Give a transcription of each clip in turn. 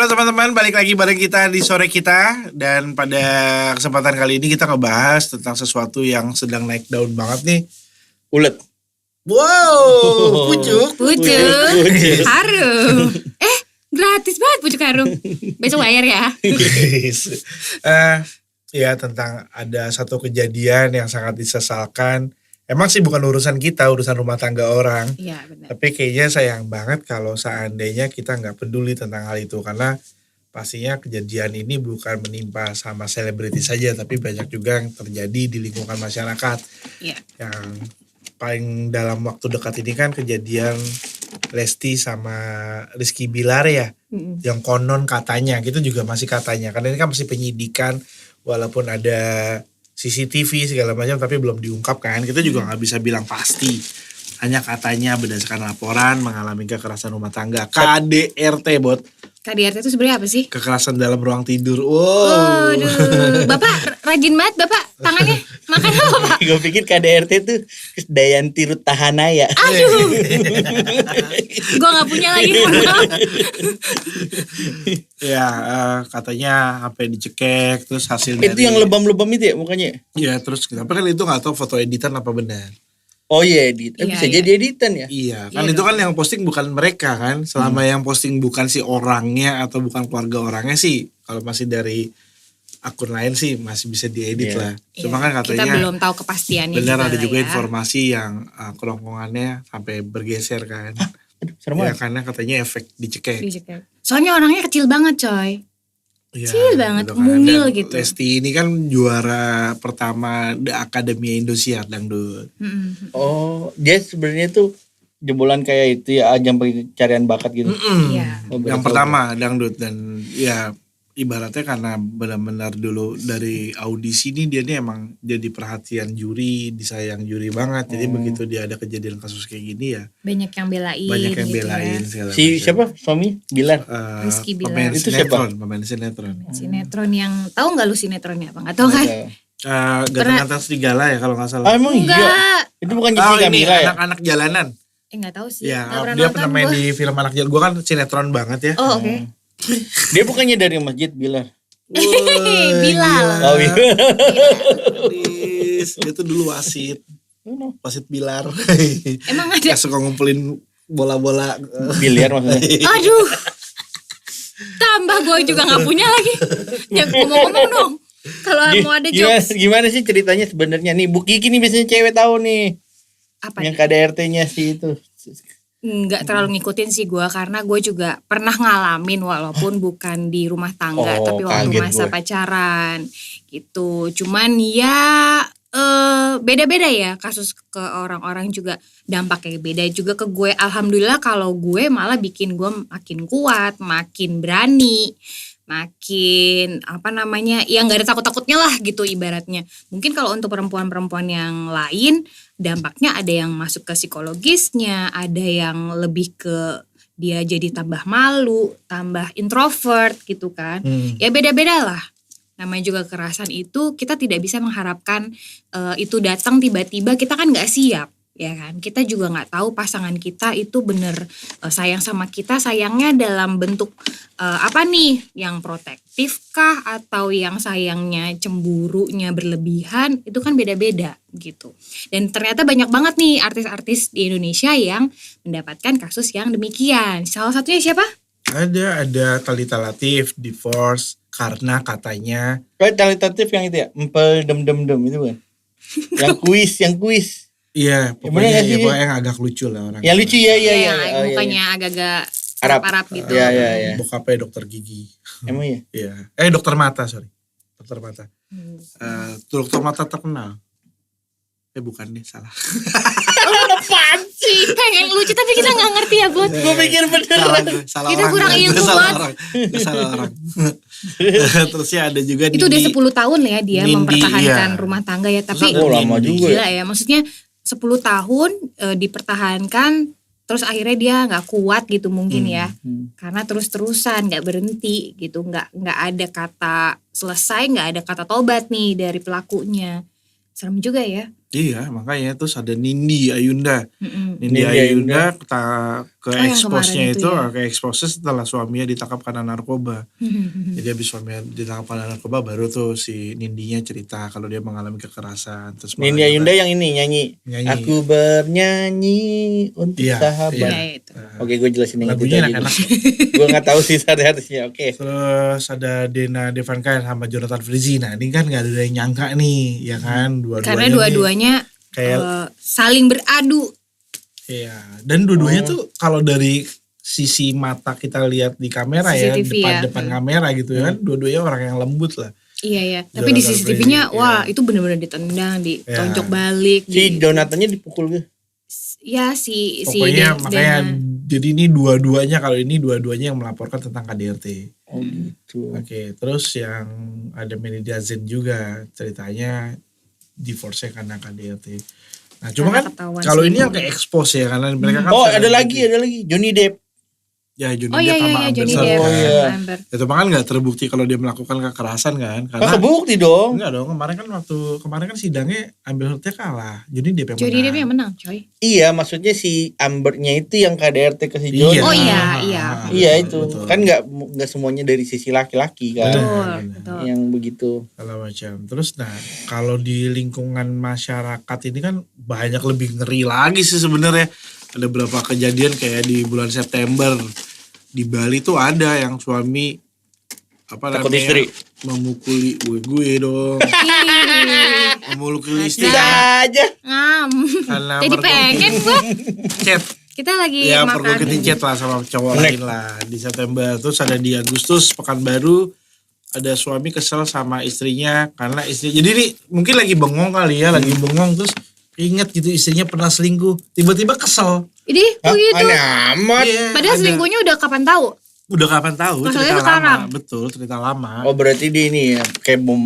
Halo teman-teman, balik lagi bareng kita di sore kita. Dan pada kesempatan kali ini kita ngebahas tentang sesuatu yang sedang naik daun banget nih. Ulet. Wow, pucuk. Harum. Gratis banget pucuk harum. Besok bayar ya. Ya tentang ada satu kejadian yang sangat disesalkan. Emang sih bukan urusan kita, urusan rumah tangga orang. Iya benar. Tapi kayaknya sayang banget kalau seandainya kita nggak peduli tentang hal itu. Karena pastinya kejadian ini bukan menimpa sama selebriti saja, tapi banyak juga yang terjadi di lingkungan masyarakat. Iya. Yang paling dalam waktu dekat ini kan kejadian Lesti sama Rizky Bilar ya. Yang konon katanya, gitu juga masih katanya. Karena ini kan masih penyidikan, walaupun ada CCTV segala macam tapi belum diungkap kan. Kita juga gak bisa bilang pasti. Hanya katanya berdasarkan laporan mengalami kekerasan rumah tangga. KDRT bot. KDRT itu sebenarnya apa sih? Kekerasan dalam ruang tidur. Wow. Aduh, Bapak rajin banget Bapak tangannya. Makan apa Pak? Gue pikir KDRT itu Dayanti Rutahanaya. Aduh. Gue gak punya lagi. Ya katanya sampai dicekek terus hasil Itu yang lebam-lebam itu ya mukanya? Iya terus tapi kan itu gak tahu foto editan apa benar. Oh iya edit. Iya, Bisa iya. jadi editan ya? Iya kan Iya itu dong. kan yang posting bukan mereka kan. Selama yang posting bukan si orangnya atau bukan keluarga orangnya sih, kalau masih dari akun lain sih masih bisa diedit Iya. lah. Cuma kan Kita katanya belum tahu kepastiannya benar juga ada lah juga ya. informasi yang kerongkongannya sampai bergeser kan. Aduh serem Ya banget. Iya. karena katanya efek dicekek. Dicekek. Soalnya orangnya kecil banget coy. Ya, Kecil banget, gitu kan. mungil Dan gitu. Lesti ini kan juara pertama The Academy Indosiar dangdut. Oh dia sebenarnya tuh jebolan kayak itu ya ajang pencarian bakat gitu. Iya. Oh, Yang berarti pertama dangdut dan ya ibaratnya karena benar-benar dulu dari audisi ini dia nih emang jadi perhatian juri, disayang juri banget. Jadi begitu dia ada kejadian kasus kayak gini ya Banyak yang belain. banyak yang gitu belain ya. segala Si macam. siapa suami Bilar? Rizky Bilar. Pemain Itu sinetron, pemain sinetron. Sinetron yang tahu nggak lu sinetronnya apa? Nggak tahu kan? Ganteng-ganteng serigala ya kalau nggak salah. Ah emang iya? Enggak. Itu bukan Oh Jessica ini Mila ya? anak-anak jalanan. Nggak tahu sih. Ya, Nggak dia pernah nonton main gua. di film anak jalanan. Gue kan sinetron banget ya. Oh oke. Dia bukannya dari masjid Bilar? Bilal. Oh iya. Dia tuh dulu wasit Bilar. Emang ada? Yang suka ngumpulin bola-bola. Biliar maksudnya. Aduh. Tambah gue juga nggak punya lagi. Ya ngomong-ngomong dong. Kalau mau ada jokes Gimana sih ceritanya sebenarnya nih? Bu Kiki nih biasanya cewek tahu nih. apa? Yang KDRT-nya sih itu. Nggak terlalu ngikutin sih gue karena gue juga pernah ngalamin walaupun bukan di rumah tangga Oh, tapi waktu kaget masa gue. pacaran gitu. Cuman ya beda-beda ya kasus ke orang-orang juga dampaknya beda juga ke gue. Alhamdulillah kalau gue malah bikin gue makin kuat, makin berani, makin ya nggak ada takut-takutnya lah gitu ibaratnya. Mungkin kalau untuk perempuan-perempuan yang lain dampaknya ada yang masuk ke psikologisnya, ada yang lebih ke dia jadi tambah malu, tambah introvert gitu kan. Ya beda-beda lah. Namanya juga kekerasan itu kita tidak bisa mengharapkan itu datang tiba-tiba, kita kan nggak siap. Ya kan, kita juga nggak tahu pasangan kita itu bener sayang sama kita, sayangnya dalam bentuk apa nih, yang protektif kah atau yang sayangnya cemburunya berlebihan, itu kan beda-beda gitu. Dan ternyata banyak banget nih artis-artis di Indonesia yang mendapatkan kasus yang demikian. Salah satunya siapa? Ada Thalita Latif divorce karena katanya Kayak talitatif yang itu ya, empel dem itu kan. yang kuis. iya Bener nggak sih? pokoknya yang agak lucu lah orang. Yang lucu ya. Yang Oh, mukanya iya. agak-agak Arab. Arab gitu. Iya. Bokapnya dokter gigi. Emang ya? Iya. Dokter mata, sorry. Dokter mata. Dokter mata terkenal. Bukan nih, salah. Apaan sih? Pengen lucu tapi kita gak ngerti ya Bot. Gue pikir beneran. Salah Kita orang. kurang ilmu Salah banget. orang. Salah orang. Terus ya ada juga Itu udah Nindi. 10 tahun ya dia Nindi, mempertahankan iya. rumah tangga ya. Tapi Terus ada lama Nindi. juga gila ya. Maksudnya 10 tahun dipertahankan. Terus akhirnya dia gak kuat gitu mungkin ya. Karena terus-terusan gak berhenti gitu. Gak ada kata selesai, gak ada kata tobat nih dari pelakunya. Serem juga ya. Iya, makanya terus ada Nindi Ayunda. Mm-mm. Nindi Nindi Ayunda ke yang expose-nya kemarin itu, itu ya. ke expose setelah suaminya ditangkap karena narkoba. Jadi habis suaminya ditangkap karena narkoba baru tuh si Nindinya cerita kalau dia mengalami kekerasan. Terus malah Nindi juga Ayunda yang ini nyanyi. nyanyi. Aku bernyanyi untuk Iya, sahabat. iya. Ya itu. Oke, gue jelasin yang itu Lagunya aja. enak-enak. Gue nggak tahu sih artisnya. Oke. Terus ada Dena Devanka sama Jonathan Frizzy. Nah ini kan gak ada yang nyangka nih, ya kan? Karena nih dua-duanya kayak saling beradu. iya. Dan dua-duanya tuh kalau dari sisi mata kita lihat di kamera ya, CCTV ya. depan kamera gitu ya kan, dua-duanya orang yang lembut lah. Iya ya. Tapi di Jonathan CCTV-nya Frizzy, wah iya. itu benar-benar ditendang, ditonjok Iya. balik. Si Jonathannya dipukul gitu. Ya si Pokoknya makanya Dena. jadi ini dua-duanya kalau ini dua-duanya yang melaporkan tentang KDRT. Oh gitu. Oke, terus yang ada Melida Zen juga ceritanya divorce karena KDRT. Nah, cuma Karena kan ketahuan kalau ini selingkuh. yang ke expose ya karena mereka kan Oh, selebriti. ada lagi Johnny Depp. Ya Johnny Oh Depp iya sama iya Amber Johnny Heard Depp kan. iya. sama Amber. Itu kan nggak terbukti kalau dia melakukan kekerasan kan karena Kebukti dong. enggak dong kemarin kan sidangnya Amber Heard-nya kalah. Johnny Depp yang Johnny menang. Depp yang menang, coy. Iya, maksudnya si Ambernya itu yang KDRT ke si Johnny. Oh iya, iya. Iya itu. Betul. Kan nggak semuanya dari sisi laki-laki kan. Betul, Benar. betul. Yang begitu. Segala macam. Terus nah kalau di lingkungan masyarakat ini kan banyak lebih ngeri lagi sih sebenarnya. Ada beberapa kejadian kayak di bulan September di Bali tuh ada yang suami apa Takut namanya istri. memukuli gue dong Ih, memukuli istri Tidak aja. ngam. karena Jadi pengen gua. chat Kita lagi ya makan. pergokin chat lah sama cowok lain lah di September. Terus ada di Agustus Pekanbaru ada suami kesel sama istrinya karena istri jadi ini mungkin lagi bengong kali ya lagi bengong terus ingat gitu istrinya pernah selingkuh tiba-tiba kesel. Ini Hah? begitu. Aneh amat. Iya, Padahal ada. selingkuhnya udah kapan tahu? Udah kapan tahu Masalahnya cerita sekarang. lama betul cerita lama. Oh berarti dia ini ya kayak bom.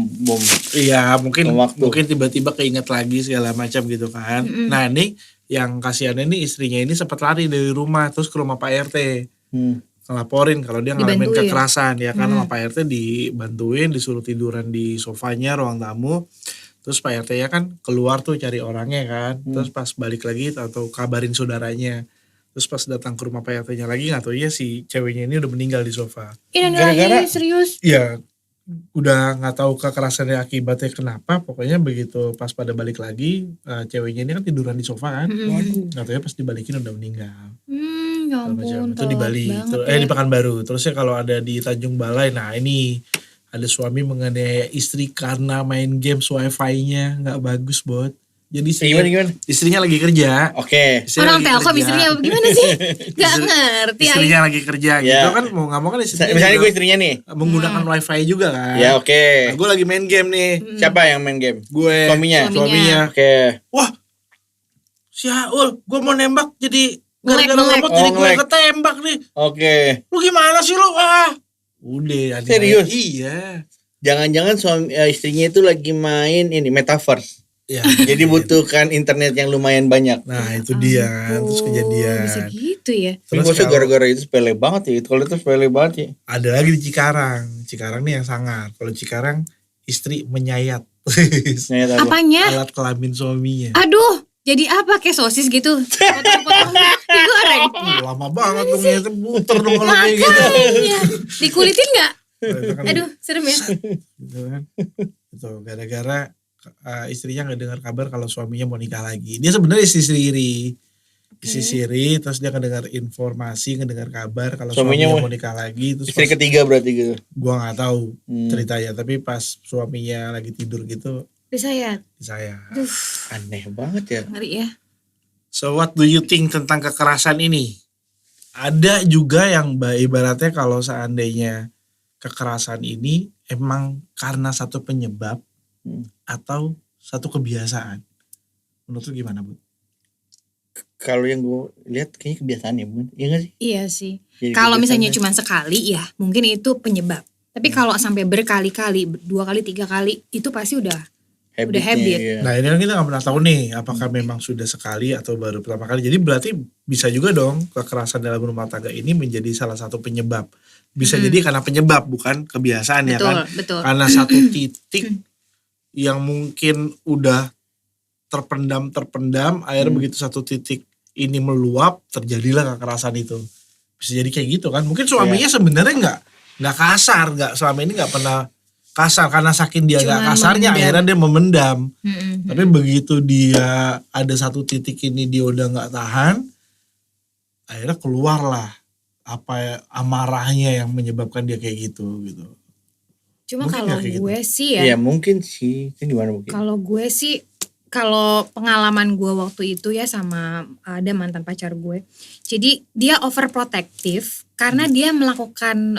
Iya mungkin Waktu. mungkin tiba-tiba keinget lagi segala macam gitu kan. Nah ini yang kasihannya ini istrinya ini sempat lari dari rumah terus ke rumah Pak RT ngelaporin kalau dia ngalamin Dibantuin. kekerasan ya kan sama Pak RT dibantuin disuruh tiduran di sofanya ruang tamu. Terus Pak RT ya kan keluar tuh cari orangnya kan. Terus pas balik lagi atau kabarin saudaranya. Terus pas datang ke rumah Pak RT-nya lagi nggak tahu ya si ceweknya ini udah meninggal di sofa. Ini Gara-gara- lagi serius. Iya, udah nggak tahu kekerasannya akibatnya kenapa. Pokoknya begitu pas pada balik lagi, ceweknya ini kan tiduran di sofa kan. Nggak tahu ya pas dibalikin udah meninggal. Ya Segala macam. ampun. Itu di Bali, di Pekanbaru. Terusnya kalau ada di Tanjung Balai, nah ini ada suami menganiaya istri karena main games wifi-nya nggak bagus bot. Jadi Gimana? istrinya lagi kerja. Oke. Istrinya Orang lagi telkom kerja. istrinya gimana sih? Gak ngerti. Istrinya lagi kerja Ya. gitu kan mau nggak mau kan istrinya Misalnya juga gue istrinya nih. menggunakan wifi juga kan. Ya oke. Nah, gue lagi main game nih. Siapa yang main game? Gue Suaminya. suaminya. Oke. Wah, si Aul, gue mau nembak jadi Nge-lag, gara-gara nge-lag. nembak jadi Oh, gue nge-lag. ketembak nih. Oke. Lu gimana sih lu? Wah, udah. ada- Serius? Iya. Jangan-jangan istrinya itu lagi main ini metaverse. Ya, Jadi butuhkan internet yang lumayan banyak. nah itu dia kan, terus Bisa kejadian. gitu ya. Terus Terus kalau gara-gara itu sepele banget ya. Kalau itu sepele banget ya. ada lagi di Cikarang. Cikarang nih yang sangar. Kalau Cikarang istri menyayat Nyayat apa? Apanya? alat kelamin suaminya. Aduh, jadi apa kayak sosis gitu? Potong-potong digoreng. Lama banget dong ya, muter dong kalau kayak gitu. Iya. Dikulitin nggak? Itu kan Aduh, serem ya. gitu kan. Itu gara-gara istrinya nggak dengar kabar kalau suaminya mau nikah lagi. Dia sebenarnya istri sendiri. Istri sendiri terus dia ngedengar informasi, ngedengar kabar kalau Suaminya suaminya mau- mau nikah lagi terus Istri pas, ketiga berarti gitu. gua nggak tahu ceritanya tapi pas suaminya lagi tidur gitu Disayat. saya. Aneh banget ya. Ngeri ya. So what do you think tentang kekerasan ini? Ada juga yang ibaratnya kalau seandainya kekerasan ini emang karena satu penyebab atau satu kebiasaan. Menurut lu gimana, Bu? Kalau yang gue lihat kayaknya kebiasaan ya, Bun. Iya gak sih? Iya sih. Jadi Kalau misalnya kebiasaan. cuma sekali ya mungkin itu penyebab. Tapi kalau sampai berkali-kali, 2 kali, 3 kali itu pasti udah Habitnya, habit. iya. Nah ini kan kita gak pernah tahu nih apakah memang sudah sekali atau baru pertama kali. Jadi berarti bisa juga dong kekerasan dalam rumah tangga ini menjadi salah satu penyebab. Bisa jadi karena penyebab bukan kebiasaan ya betul, kan. betul. Karena satu titik yang mungkin udah terpendam akhirnya begitu satu titik ini meluap terjadilah kekerasan itu. Bisa jadi kayak gitu kan. Mungkin suaminya sebenarnya nggak kasar, nggak selama ini nggak pernah kasar karena saking dia nggak kasarnya akhirnya dia memendam. Tapi begitu dia ada satu titik ini dia udah nggak tahan, akhirnya keluarlah amarahnya yang menyebabkan dia kayak gitu. Cuma Mungkin kalau ya kayak gue sih Ya mungkin sih. Itu gimana mungkin? Kalau gue sih, kalau pengalaman gue waktu itu ya sama ada mantan pacar gue. Jadi dia overprotective karena dia melakukan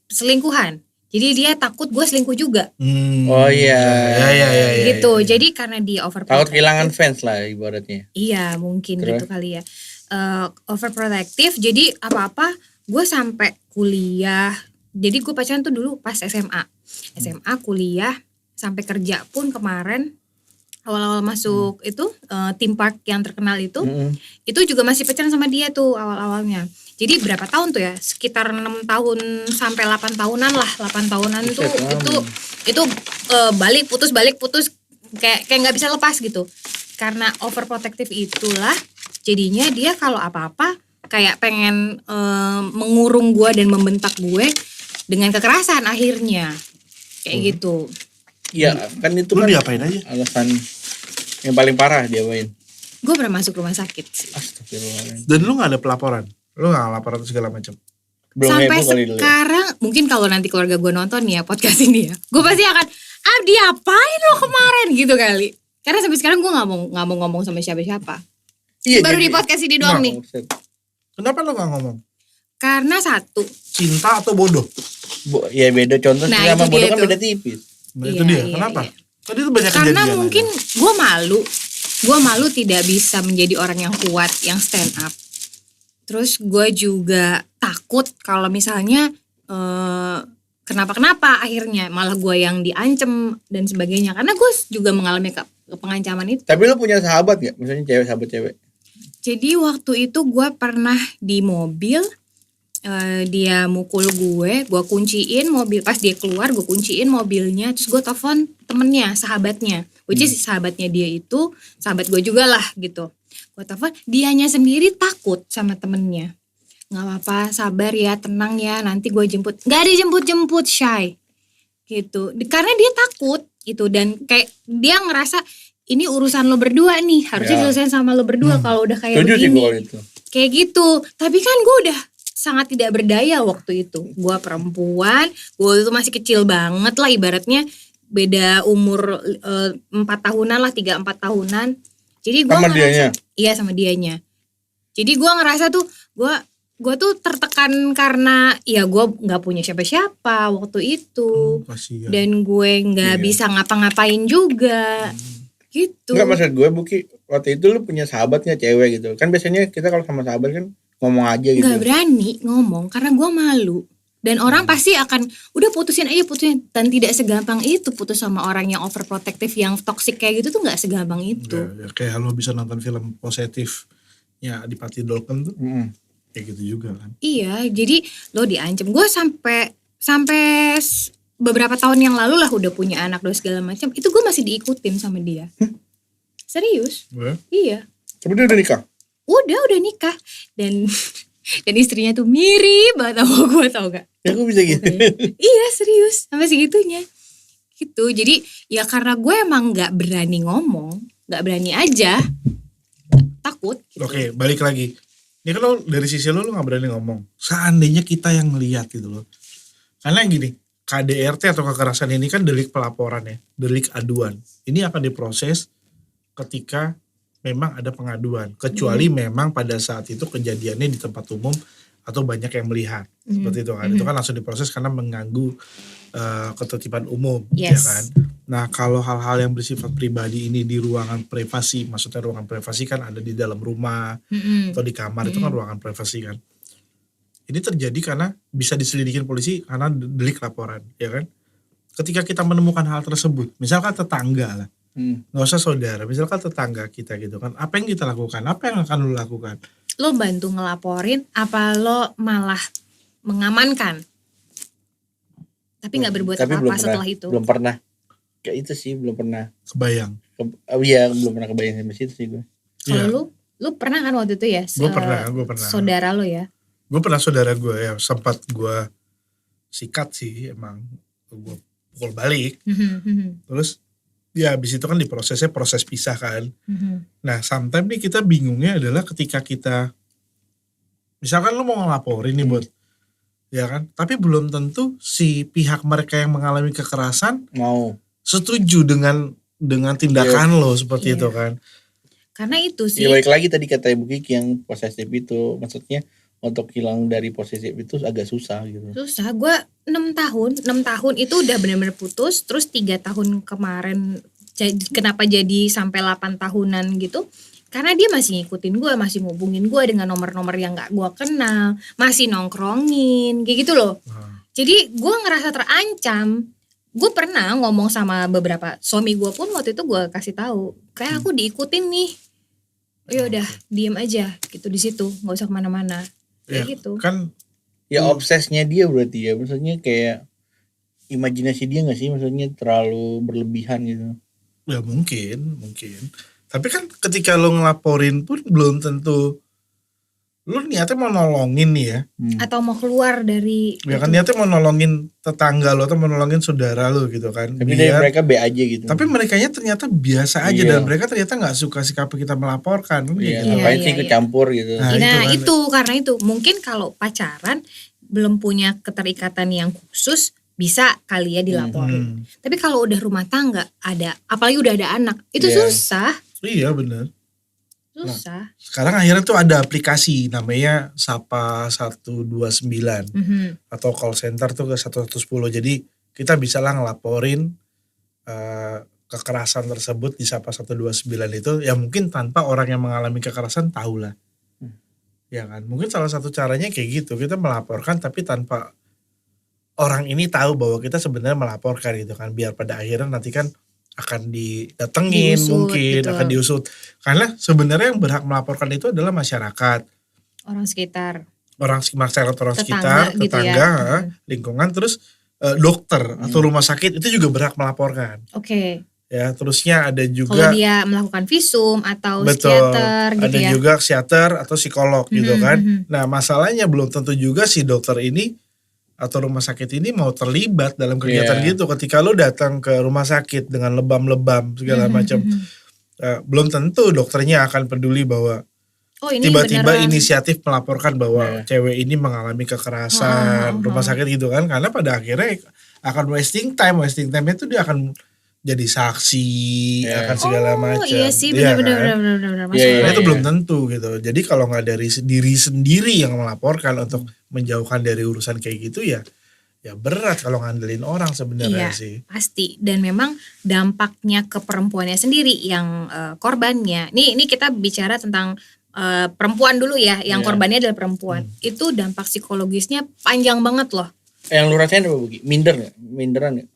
selingkuhan. Jadi dia takut gue selingkuh juga. Oh iya. Ya. Gitu. Jadi karena dia overprotective. Takut kehilangan fans lah ibaratnya. Iya mungkin Terus? gitu kali ya. Overprotective. Jadi apa-apa gue sampai kuliah. Jadi gue pacaran tuh dulu pas SMA. SMA, kuliah, sampai kerja pun kemarin. Awal-awal masuk itu theme park yang terkenal itu juga masih pacaran sama dia tuh awal-awalnya. Jadi berapa tahun tuh ya? Sekitar 6 tahun sampai 8 tahunan lah. 8 tahunan itu balik putus kayak nggak bisa lepas gitu. Karena overprotective itulah jadinya dia kalau apa-apa kayak pengen mengurung gue dan membentak gue dengan kekerasan akhirnya. Kayak gitu. Iya kan itu Lu kan diapain aja? alasan yang paling parah dia main. Gue pernah masuk rumah sakit sih. Astagfirullahaladzim. Dan lu gak ada pelaporan? Lu gak lapor atau segala macam? Belum Sampai heboh kali dulu ya. sekarang mungkin kalau nanti keluarga gue nonton ya podcast ini ya, gue pasti akan diapain lo kemarin gitu kali. Karena sampai sekarang gue nggak mau ngomong sama siapa-siapa. Iya, Baru jadi- di podcast ini doang nih. Kenapa lu gak ngomong? Karena satu, Cinta atau bodoh? Ya beda contoh Nah, sama itu bodoh dia kan tuh. beda tipis. Itu Iya, dia. iya, Kenapa? iya. Tadi itu banyak karena kejadian mungkin aja. gue malu tidak bisa menjadi orang yang kuat, yang stand up. Terus gue juga takut kalau misalnya kenapa-kenapa akhirnya malah gue yang diancem dan sebagainya. Karena gue juga mengalami pengancaman itu. Tapi lu punya sahabat gak? Misalnya sahabat cewek. Jadi waktu itu gue pernah di mobil, dia mukul gue kunciin mobil, pas dia keluar gue kunciin mobilnya, terus gue telepon temennya, sahabatnya, which is sahabatnya dia itu sahabat gue juga lah gitu. Gue telepon, dianya sendiri takut sama temennya, nggak apa-apa, sabar ya, tenang ya, nanti gue jemput. Nggak dijemput-jemput, shy gitu, karena dia takut gitu. Dan kayak dia ngerasa ini urusan lo berdua nih, harusnya selesai sama lo berdua. Kalau udah kayak Setuju sih begini gua itu. kayak gitu. Tapi kan gue udah sangat tidak berdaya waktu itu. Gue perempuan, gue itu masih kecil banget lah, ibaratnya beda umur 4 tahunan lah, 3-4 tahunan. Jadi gue Sama dianya? Iya, sama dianya. Jadi gue ngerasa tuh gue tuh tertekan karena ya gue nggak punya siapa-siapa waktu itu. Kasihan. Dan gue nggak bisa ngapa-ngapain juga. Gitu. Enggak, maksud gue Buki, waktu itu lu punya sahabatnya cewek gitu. Kan biasanya kita kalau sama sahabat kan ngomong aja gitu. Gak berani ngomong karena gue malu. Dan orang pasti akan udah putusin. Dan tidak segampang itu putus sama orang yang overprotective, yang toxic kayak gitu tuh gak segampang itu. Ya, kayak lo bisa nonton film positifnya Adipati Dolken tuh. Kayak gitu juga kan. Iya, jadi lo diancam. Gue sampai beberapa tahun yang lalu lah udah punya anak dan segala macam. Itu gue masih diikutin sama dia. Serius? Iya. Tapi dia udah nikah? Udah nikah. Dan istrinya tuh mirip banget sama gue, tau gak? Ya kok bisa gitu? Iya, serius, sampai segitunya gitu. Jadi ya karena gue emang gak berani ngomong, gak berani aja, takut gitu. Oke, balik lagi. Ini kan lo dari sisi lo gak berani ngomong. Seandainya kita yang ngeliat gitu loh. Karena gini, KDRT atau kekerasan ini kan delik pelaporan ya, delik aduan. Ini akan diproses ketika memang ada pengaduan. Kecuali memang pada saat itu kejadiannya di tempat umum atau banyak yang melihat. Seperti itu kan. Itu kan langsung diproses karena mengganggu ketertiban umum. Yes. Ya kan. Nah kalau hal-hal yang bersifat pribadi ini di ruangan privasi, maksudnya ruangan privasi kan ada di dalam rumah atau di kamar, itu kan ruangan privasi kan. Ini terjadi karena bisa diselidikin polisi karena delik laporan, ya kan. Ketika kita menemukan hal tersebut, misalkan tetangga lah, nggak usah saudara, misalkan tetangga kita gitu kan, apa yang kita lakukan, apa yang akan lo lakukan? Lo bantu ngelaporin, apa lo malah mengamankan? Tapi nggak berbuat Tapi apa-apa setelah itu. Belum pernah Kayak itu sih belum pernah. Kebayang. Iya belum pernah kebayang sampai situ sih gue. Kalau lu pernah kan waktu itu ya? Gue pernah. Saudara lo ya? Gue pernah saudara gue ya, sempat gue sikat sih emang. Gue pukul balik. Terus ya abis itu kan diprosesnya proses pisah kan. Nah sometimes nih kita bingungnya adalah ketika kita, misalkan lu mau ngelaporin nih buat, ya kan, tapi belum tentu si pihak mereka yang mengalami kekerasan Mau. setuju dengan tindakan lo seperti itu kan. Karena itu sih. Ya balik lagi tadi kata Ibu Kiki yang posesif itu, maksudnya untuk hilang dari posesif itu agak susah gitu. Susah, gue 6 tahun itu udah benar-benar putus, terus 3 tahun kemarin kenapa jadi sampai 8 tahunan gitu? Karena dia masih ngikutin gue, masih ngubungin gue dengan nomor-nomor yang gak gue kenal, masih nongkrongin, kayak gitu loh. Jadi gue ngerasa terancam. Gue pernah ngomong sama beberapa suami gue pun waktu itu gue kasih tahu, kayak aku diikutin nih. Oh ya udah, diem aja gitu di situ, nggak usah kemana-mana. Kayak gitu. Kan ya obsesnya dia berarti ya, maksudnya kayak imajinasi dia nggak sih, maksudnya terlalu berlebihan gitu. ya mungkin. Tapi kan ketika lo ngelaporin pun belum tentu lu niatnya mau nolongin nih ya. Atau mau keluar dari Ya kan niatnya mau nolongin tetangga lo atau mau nolongin saudara lo gitu kan. Tapi dari mereka B aja gitu. Tapi merekanya ternyata biasa aja dan mereka ternyata gak suka sikap kita melaporkan. Iya, gitu. ngapain sih ikut campur gitu. Nah, itu karena itu mungkin kalau pacaran belum punya keterikatan yang khusus bisa kali ya dilaporin. Tapi kalau udah rumah tangga ada, apalagi udah ada anak, itu susah. Iya benar. Susah. Sekarang akhirnya tuh ada aplikasi namanya Sapa 129 atau call center tuh ke 110. Jadi kita bisa lah ngelaporin kekerasan tersebut di Sapa 129 itu ya mungkin tanpa orang yang mengalami kekerasan tahu lah. Ya kan, mungkin salah satu caranya kayak gitu, kita melaporkan tapi tanpa orang ini tahu bahwa kita sebenarnya melaporkan gitu kan, biar pada akhirnya nanti kan akan didatengin mungkin, betul. Akan diusut. Karena sebenarnya yang berhak melaporkan itu adalah masyarakat. Orang sekitar. Orang sekitar, tetangga, gitu ya. Lingkungan, terus dokter atau rumah sakit itu juga berhak melaporkan. Oke. Ya, terusnya ada juga kalau dia melakukan visum atau psikiater gitu ada ya. Ada juga psikiater atau psikolog gitu kan. Nah, masalahnya belum tentu juga si dokter ini atau rumah sakit ini mau terlibat dalam kegiatan gitu. Ketika lo datang ke rumah sakit dengan lebam-lebam segala macam, belum tentu dokternya akan peduli bahwa tiba-tiba inisiatif melaporkan bahwa cewek ini mengalami kekerasan rumah sakit gitu kan. Karena pada akhirnya akan wasting time-nya itu dia akan jadi saksi akan segala macam. Iya sih, benar-benar. Masalahnya itu belum tentu gitu. Jadi kalau nggak dari diri sendiri yang melaporkan untuk menjauhkan dari urusan kayak gitu ya berat kalau ngandelin orang sebenarnya sih. Pasti. Dan memang dampaknya ke perempuannya sendiri yang korbannya. Ini kita bicara tentang perempuan dulu ya, yang korbannya adalah perempuan. Itu dampak psikologisnya panjang banget loh. Yang lu rasain apa Bugi? Minderan gak?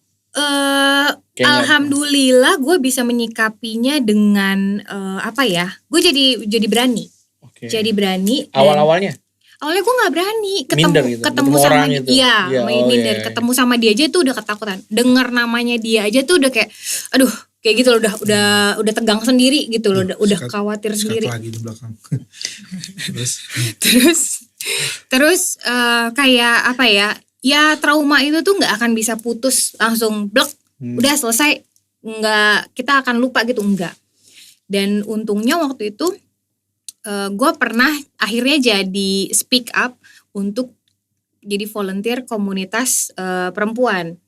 Alhamdulillah gue bisa menyikapinya dengan gue jadi berani. Jadi berani. Awalnya gue nggak berani ketemu sama orang gitu. Minder. Ketemu sama dia aja tuh udah ketakutan. Dengar namanya dia aja tuh udah kayak aduh kayak gitu loh, udah tegang sendiri gitu loh, udah khawatir sendiri. Lagi di belakang. terus kayak apa ya? Ya trauma itu tuh nggak akan bisa putus langsung blek, udah selesai, nggak, kita akan lupa gitu, enggak. Dan untungnya waktu itu gue pernah akhirnya jadi speak up untuk jadi volunteer komunitas perempuan,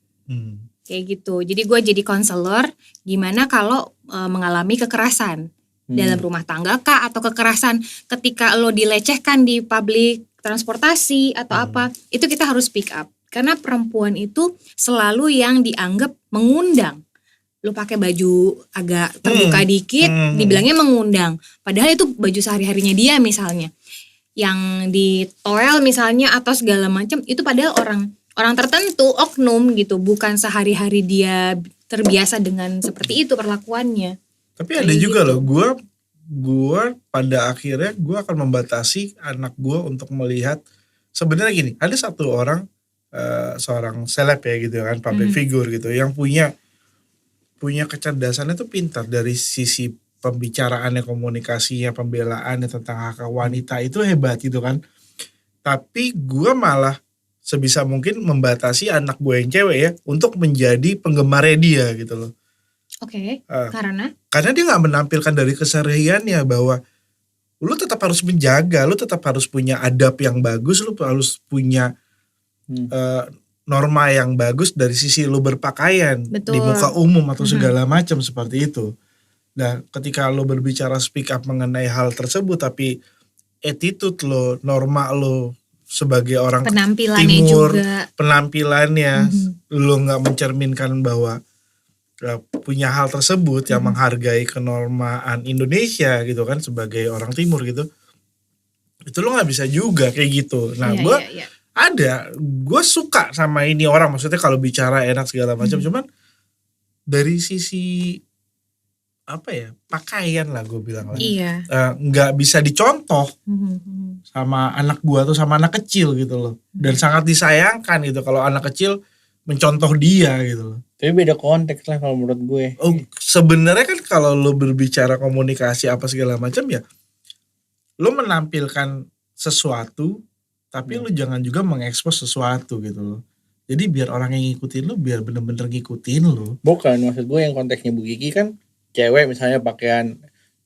kayak gitu. Jadi gue jadi konselor gimana kalau mengalami kekerasan dalam rumah tangga kah, atau kekerasan ketika lo dilecehkan di publik transportasi atau apa, itu kita harus speak up. Karena perempuan itu selalu yang dianggap mengundang. Lo pakai baju agak terbuka dikit, dibilangnya mengundang. Padahal itu baju sehari-harinya dia misalnya. Yang ditoel misalnya atau segala macam, itu padahal orang tertentu, oknum gitu. Bukan sehari-hari dia terbiasa dengan seperti itu perlakuannya. Tapi ada juga loh, gue pada akhirnya gue akan membatasi anak gue untuk melihat sebenarnya gini, ada satu orang seorang seleb ya gitu kan, public figure gitu, yang punya punya kecerdasannya tuh pintar dari sisi pembicaraannya, komunikasinya, pembelaannya tentang hak wanita itu hebat gitu kan. Tapi gue malah sebisa mungkin membatasi anak gue yang cewek ya untuk menjadi penggemarnya dia gitu loh. Oke. Eh, Karena dia nggak menampilkan dari kesehariannya bahwa lu tetap harus menjaga, lu tetap harus punya adab yang bagus, lu harus punya norma yang bagus dari sisi lu berpakaian Betul. di muka umum atau segala macam seperti itu. Nah, ketika lo berbicara speak up mengenai hal tersebut, tapi attitude lo, norma lo sebagai orang penampilannya timur, juga. penampilannya lo nggak mencerminkan bahwa punya hal tersebut yang menghargai kenormaan Indonesia gitu kan sebagai orang timur gitu, itu lo nggak bisa juga kayak gitu. Nah, gue suka sama ini orang, maksudnya kalau bicara enak segala macam, cuman dari sisi apa ya, pakaian lah gue bilang lah, nggak bisa dicontoh sama anak gue atau sama anak kecil gitu loh, dan sangat disayangkan gitu kalau anak kecil mencontoh dia gitu loh. Tapi beda konteks lah kalau menurut gue. Sebenarnya kan kalau lo berbicara komunikasi apa segala macam ya, lo menampilkan sesuatu tapi lo jangan juga mengekspos sesuatu gitu loh. Jadi biar orang yang ngikutin lo biar bener-bener ngikutin lo. Bukan, maksud gue yang konteksnya Bu Kiki kan cewek misalnya pakaian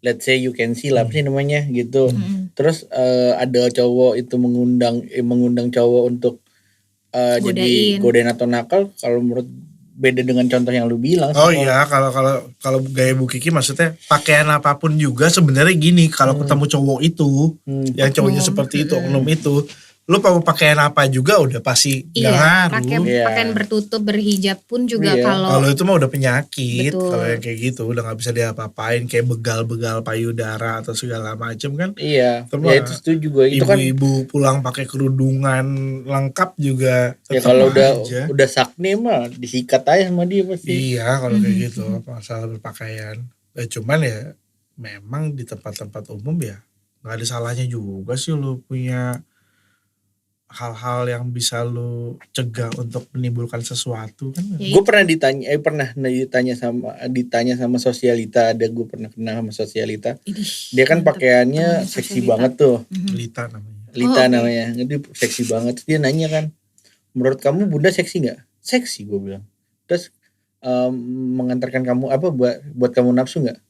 let's say you can see lah apa sih namanya gitu. Terus ada cowok itu mengundang cowok untuk jadi godain atau nakal, kalau menurut beda dengan contoh yang lu bilang. Iya, kalau gaya Bu Kiki maksudnya pakaian apapun juga sebenarnya gini, kalau ketemu cowok itu yang cowoknya seperti itu, oknum itu, lu mau pakaian apa juga udah pasti ngaruh. Pakaian bertutup, berhijab pun juga kalau itu mah udah penyakit. Kalau yang kayak gitu udah nggak bisa diapa-apain, kayak begal-begal payudara atau segala macam kan. Iya. Ya itu setuju gue. Itu ibu-ibu pulang pakai kerudungan lengkap juga. Ya kalau udah sakne mah disikat aja sama dia pasti. Iya kalau kayak gitu masalah berpakaian. Cuman ya memang di tempat-tempat umum ya nggak ada salahnya juga sih lu punya hal-hal yang bisa lu cegah untuk menimbulkan sesuatu kan. Gue pernah ditanya sama Sosialita, gue pernah kenal sama Sosialita. Dia kan pakaiannya seksi banget tuh. Lita namanya. Jadi seksi banget. Dia nanya kan, menurut kamu Bunda seksi nggak? Seksi, gue bilang. Terus mengantarkan kamu apa buat kamu nafsu nggak?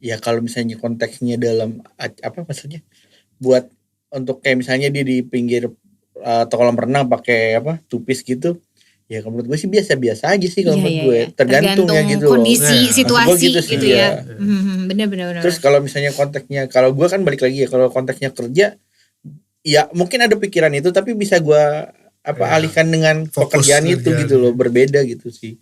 Ya kalau misalnya konteksnya dalam apa maksudnya? Buat untuk kayak misalnya dia di pinggir atau kolam renang pakai tupis gitu, ya menurut gue sih biasa-biasa aja sih kalau menurut gue. Tergantung ya gitu kondisi situasi gitu ya. Bener. Terus kalau misalnya konteksnya, kalau gue kan balik lagi ya, kalau konteksnya kerja ya mungkin ada pikiran itu, tapi bisa gue alihkan dengan pekerjaan itu gitu loh, berbeda gitu sih.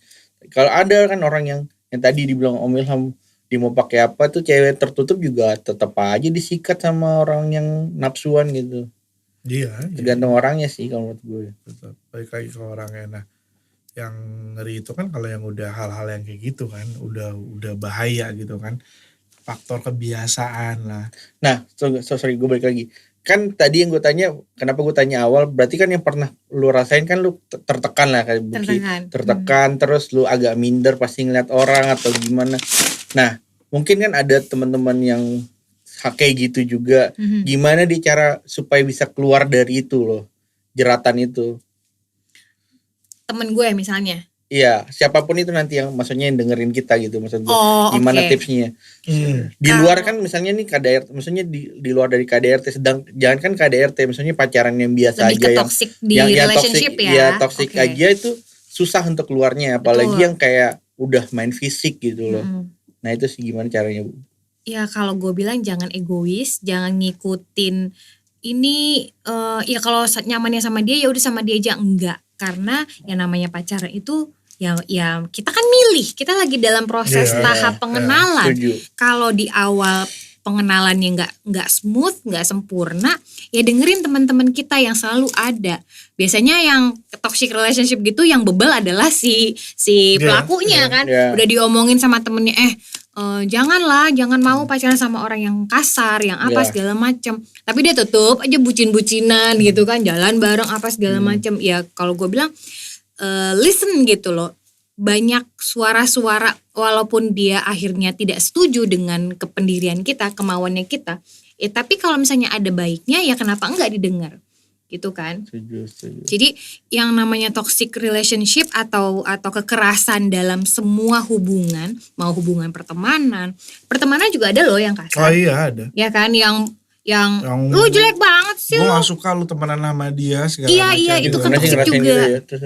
Kalau ada kan orang yang tadi dibilang Om Ilham, dia mau pakai apa tuh cewek tertutup juga tetap aja disikat sama orang yang nafsuan gitu. Iya. Tergantung orangnya sih kalau menurut gue. Tetap balik lagi ke orangnya. Nah, yang ngeri itu kan kalau yang udah hal-hal yang kayak gitu kan, udah bahaya gitu kan. Faktor kebiasaan lah. Nah, sorry gue balik lagi. Kan tadi yang gue tanya, kenapa gue tanya awal, berarti kan yang pernah lu rasain kan lu tertekan lah kayak tertekan, terus lu agak minder pasti ngeliat orang atau gimana. Nah, mungkin kan ada teman-teman yang kayak gitu juga. Gimana dia cara supaya bisa keluar dari itu loh, jeratan itu? Temen gue misalnya. Iya, siapapun itu nanti yang maksudnya yang dengerin kita gitu, maksud gue. Gimana tipsnya? Di luar kan misalnya nih KDRT, maksudnya di luar dari KDRT, jangan kan KDRT, misalnya pacaran yang biasa lebih aja yang relationship toxic, ya toxic aja itu susah untuk keluarnya, apalagi yang kayak udah main fisik gitu loh. Nah itu sih gimana caranya, Bu? Ya kalau gue bilang jangan egois, jangan ngikutin ini ya kalau nyamannya sama dia ya udah sama dia aja, enggak. Karena yang namanya pacaran itu ya kita kan milih, kita lagi dalam proses tahap pengenalan. Kalau di awal pengenalannya nggak smooth, nggak sempurna, ya dengerin teman-teman kita yang selalu ada. Biasanya yang toxic relationship gitu yang bebel adalah si pelakunya kan. Udah diomongin sama temennya, jangan mau pacaran sama orang yang kasar, yang apa segala macam. Tapi dia tetep aja bucin-bucinan gitu kan, jalan bareng apa segala macam. Ya kalau gue bilang listen gitu loh. banyak suara-suara walaupun dia akhirnya tidak setuju dengan kependirian kita, kemauannya kita. Tapi kalau misalnya ada baiknya ya kenapa enggak didengar? Gitu kan. Setuju. Jadi yang namanya toxic relationship atau kekerasan dalam semua hubungan, mau hubungan pertemanan juga ada loh yang kasar. Oh iya ada. Ya kan, yang lu jelek banget sih lu. lu. Gue gak suka lu temenan sama dia segala Iya, macam. iya, itu gitu. kan toxic juga. Gitu ya. Terus.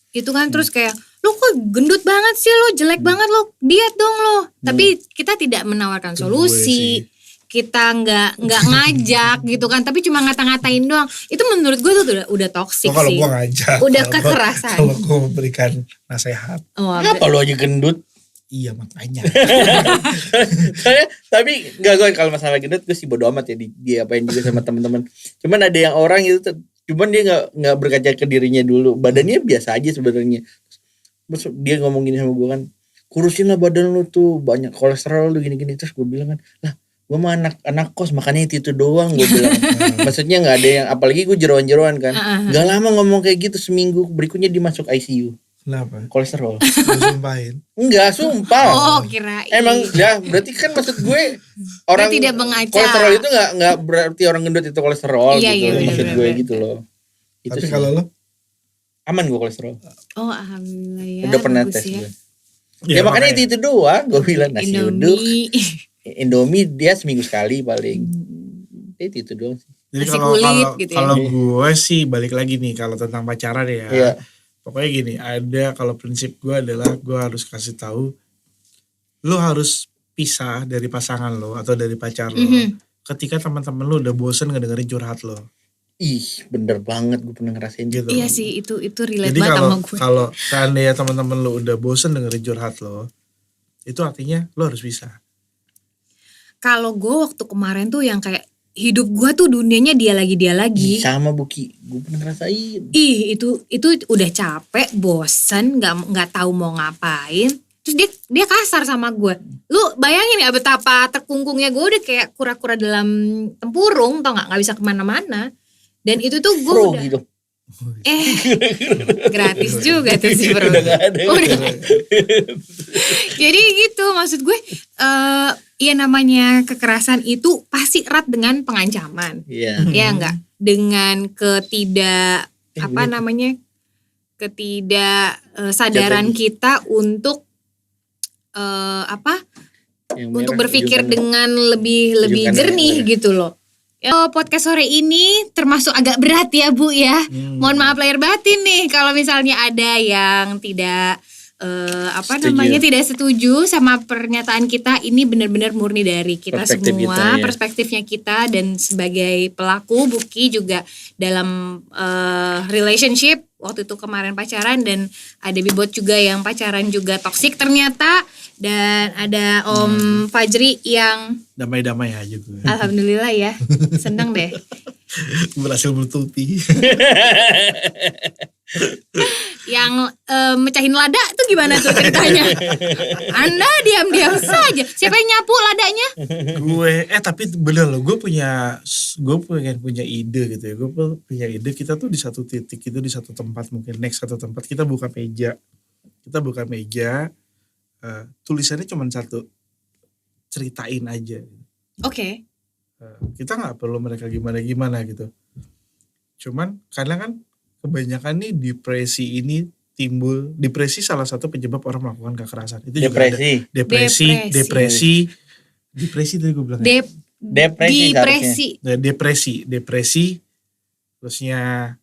Itu kan terus kayak lu kok gendut banget sih, lu jelek banget, lu diet dong lu. Tapi kita tidak menawarkan Itu solusi. gue Kita nggak ngajak gitu kan, tapi cuma ngata-ngatain doang. Itu menurut gue tuh udah toxic kalau sih. gue ngajak. Udah Kalau kekerasan. Kalau gue memberikan nasihat. Oh, Apa lu aja gendut? Iya makanya. Tapi enggak, gue kalau masalah gendut gue sih bodo amat ya, dia apain juga sama teman-teman. Cuman ada yang orang itu cuman dia nggak berkaca ke dirinya dulu. Badannya biasa aja sebenarnya. Terus dia ngomong gini sama gue kan, kurusin lah badan lu tuh, banyak kolesterol lu gini-gini. Terus gue bilang kan, lah gue mah anak kos makanya itu doang, gue bilang. Maksudnya nggak ada yang, apalagi gue jeroan-jeroan kan. Gak lama ngomong kayak gitu, seminggu berikutnya dimasuk ICU. Kenapa? Kolesterol. Lu sumpahin. Enggak, sumpah. Oh, kirain. Emang ya berarti kan maksud gue orang tidak mengaca. kolesterol itu nggak berarti orang gendut itu kolesterol Iya, gitu. iya, Maksud bener, gue bener. gitu loh. Itu Tapi sih. kalau lo? Aman gue kolesterol. Oh, alhamdulillah ya. Udah pernah bagus tes ya. gue. Ya makanya itu doang gue bilang, nasi uduk, Indomie. Indomie dia seminggu sekali paling. Itu doang sih. Jadi Nasi kalau kulit kalau gitu ya. kalau gue sih balik lagi nih kalau tentang pacaran ya. Iya. Pokoknya gini, ada kalau prinsip gue adalah gue harus kasih tahu lo harus pisah dari pasangan lo atau dari pacar lo ketika teman-teman lo udah bosen ngedengerin curhat lo. Ih, bener banget, gue pernah ngerasain Gitu. Iya sih, itu relate Jadi banget kalau sama gue. kalau seandainya teman-teman lo udah bosen dengerin curhat lo, itu artinya lo harus pisah. Kalau gue waktu kemarin tuh yang kayak hidup gue tuh dunianya dia lagi. Sama Buki, gue pernah ngerasain. Ih, itu udah capek, bosan, nggak tahu mau ngapain. Terus dia kasar sama gue. Lu bayangin ya betapa terkungkungnya gue, udah kayak kura-kura dalam tempurung, tau nggak bisa kemana-mana. Dan itu tuh gue Pro udah gitu. gratis juga tuh sih bro. Udah gak ada. Udah. Jadi gitu maksud gue, ya namanya kekerasan itu pasti erat dengan pengancaman. Iya. Ya enggak, dengan sadaran kita untuk Yang untuk merah berpikir ujung dengan lebih Ujung kanan jernih yang merah. gitu loh. Podcast sore ini termasuk agak berat ya Bu ya. Mohon maaf lahir batin nih kalau misalnya ada yang tidak Setuju. tidak setuju sama pernyataan kita. Ini benar-benar murni dari kita Perspektif semua, kita, ya. perspektifnya kita, dan sebagai pelaku Buki juga dalam relationship waktu itu kemarin pacaran, dan ada Bibot juga yang pacaran juga toksik ternyata, dan ada Om Fajri yang Damai-damai aja gue. alhamdulillah ya, seneng deh. Berhasil bertuti. Yang mecahin lada tuh gimana tuh ceritanya? Anda diam-diam saja. Siapa yang nyapu ladanya? Gue tapi bener loh, gue pengen punya ide gitu ya. Gue punya ide, kita tuh di satu titik itu, di satu tempat, mungkin next satu tempat kita buka meja. Tulisannya cuma satu, ceritain aja. Oke. Kita nggak perlu mereka gimana gitu. Cuman kadang kan kebanyakan nih depresi salah satu penyebab orang melakukan kekerasan. Itu juga ada depresi tadi gue bilang. Depresi terusnya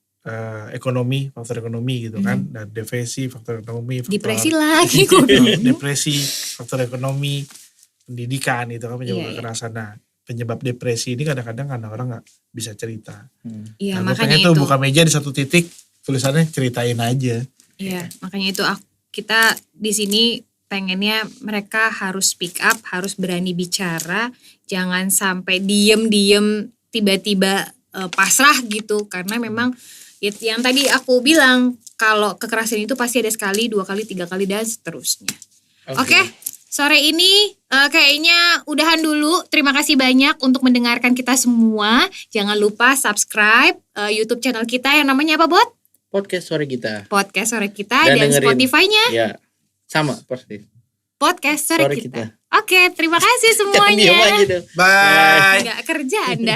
ekonomi, faktor ekonomi gitu kan. Dan depresi, faktor ekonomi, Depresi lagi gue. depresi, faktor ekonomi, pendidikan itu kan penyebab Iya, iya. kekerasan. Nah, penyebab depresi ini kadang-kadang karena orang nggak bisa cerita. Iya, Nah, gue makanya pengen itu. tuh buka meja di satu titik, tulisannya ceritain aja. Iya, makanya itu kita di sini pengennya mereka harus speak up, harus berani bicara, jangan sampai diem tiba-tiba pasrah gitu, karena memang yang tadi aku bilang, kalau kekerasan itu pasti ada sekali, 2 kali, 3 kali, dan seterusnya. Oke. Sore ini kayaknya udahan dulu. Terima kasih banyak untuk mendengarkan kita semua. Jangan lupa subscribe YouTube channel kita yang namanya apa, Bot? Podcast sore kita. Podcast sore kita dan dengerin. Spotify-nya. Ya. Sama persis. podcast Sore Sore Kita. Kita. Oke, terima kasih Jangan diem aja semuanya. dong. Bye. Nggak kerja Anda.